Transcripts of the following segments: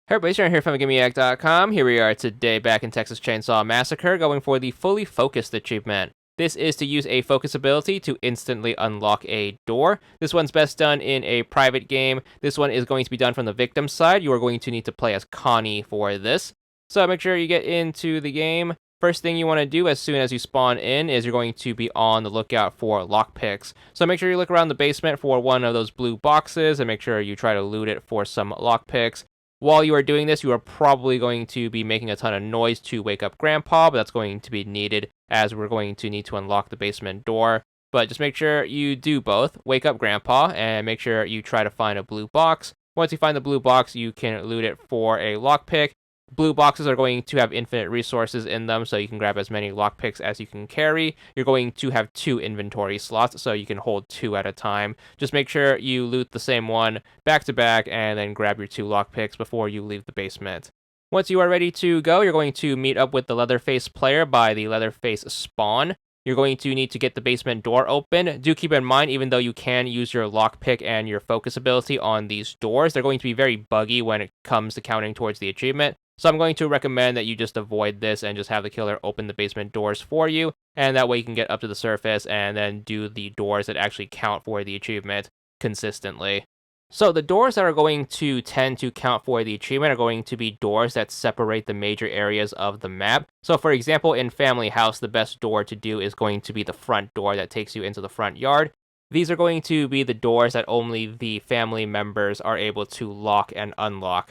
Hey everybody, Sharon here from VidGamiac.com. Here we are today back in Texas Chainsaw Massacre, going for the Fully Focused achievement. This is to use a focus ability to instantly unlock a door. This one's best done in a private game. This one is going to be done from the victim side. You are going to need to play as Connie for this. So make sure you get into the game. First thing you want to do as soon as you spawn in is you're going to be on the lookout for lockpicks. So make sure you look around the basement for one of those blue boxes and make sure you try to loot it for some lockpicks. While you are doing this, you are probably going to be making a ton of noise to wake up Grandpa, but that's going to be needed as we're going to need to unlock the basement door. But just make sure you do both. Wake up Grandpa and make sure you try to find a blue box. Once you find the blue box, you can loot it for a lockpick. Blue boxes are going to have infinite resources in them, so you can grab as many lockpicks as you can carry. You're going to have 2 inventory slots, so you can hold 2 at a time. Just make sure you loot the same one back to back, and then grab your 2 lockpicks before you leave the basement. Once you are ready to go, you're going to meet up with the Leatherface player by the Leatherface spawn. You're going to need to get the basement door open. Do keep in mind, even though you can use your lockpick and your focus ability on these doors, they're going to be very buggy when it comes to counting towards the achievement. So I'm going to recommend that you just avoid this and just have the killer open the basement doors for you, and that way you can get up to the surface and then do the doors that actually count for the achievement consistently. So the doors that are going to tend to count for the achievement are going to be doors that separate the major areas of the map. So for example, in Family House, the best door to do is going to be the front door that takes you into the front yard. These are going to be the doors that only the family members are able to lock and unlock.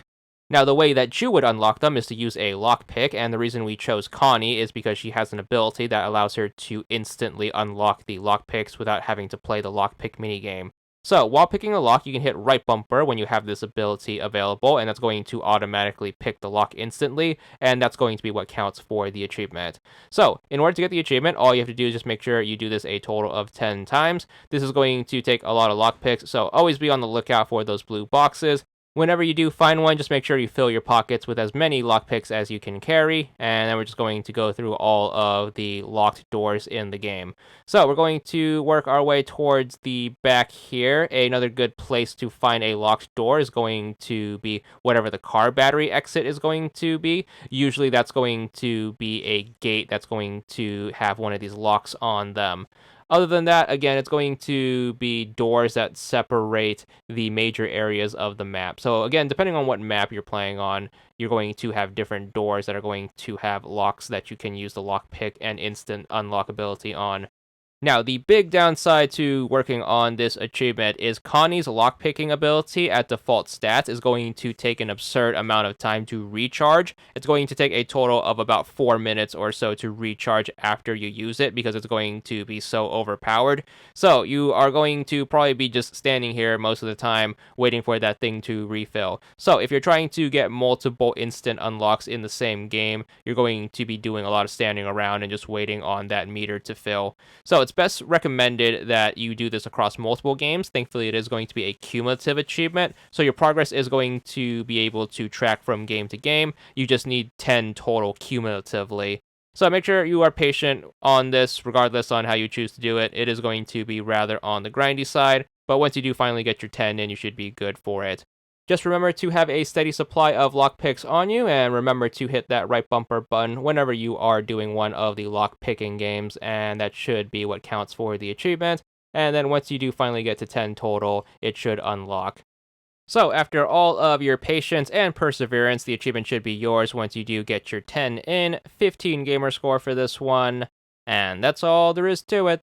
Now, the way that you would unlock them is to use a lockpick, and the reason we chose Connie is because she has an ability that allows her to instantly unlock the lockpicks without having to play the lockpick minigame. So, while picking a lock, you can hit right bumper when you have this ability available, and that's going to automatically pick the lock instantly, and that's going to be what counts for the achievement. So, in order to get the achievement, all you have to do is just make sure you do this a total of 10 times. This is going to take a lot of lockpicks, so always be on the lookout for those blue boxes. Whenever you do find one, just make sure you fill your pockets with as many lockpicks as you can carry, and then we're just going to go through all of the locked doors in the game. So we're going to work our way towards the back here. Another good place to find a locked door is going to be whatever the car battery exit is going to be. Usually that's going to be a gate that's going to have one of these locks on them. Other than that, again, it's going to be doors that separate the major areas of the map. So again, depending on what map you're playing on, you're going to have different doors that are going to have locks that you can use the lockpick and instant unlock ability on. Now, the big downside to working on this achievement is Connie's lockpicking ability at default stats is going to take an absurd amount of time to recharge. It's going to take a total of about 4 minutes or so to recharge after you use it because it's going to be so overpowered. So you are going to probably be just standing here most of the time waiting for that thing to refill. So if you're trying to get multiple instant unlocks in the same game, you're going to be doing a lot of standing around and just waiting on that meter to fill. So it's best recommended that you do this across multiple games. Thankfully, it is going to be a cumulative achievement, so your progress is going to be able to track from game to game. You just need 10 total cumulatively. So make sure you are patient on this, regardless on how you choose to do it. It is going to be rather on the grindy side, but once you do finally get your 10 in, you should be good for it. Just remember to have a steady supply of lockpicks on you, and remember to hit that right bumper button whenever you are doing one of the lockpicking games, and that should be what counts for the achievement. And then once you do finally get to 10 total, it should unlock. So after all of your patience and perseverance, the achievement should be yours once you do get your 10 in, 15 gamer score for this one, and that's all there is to it.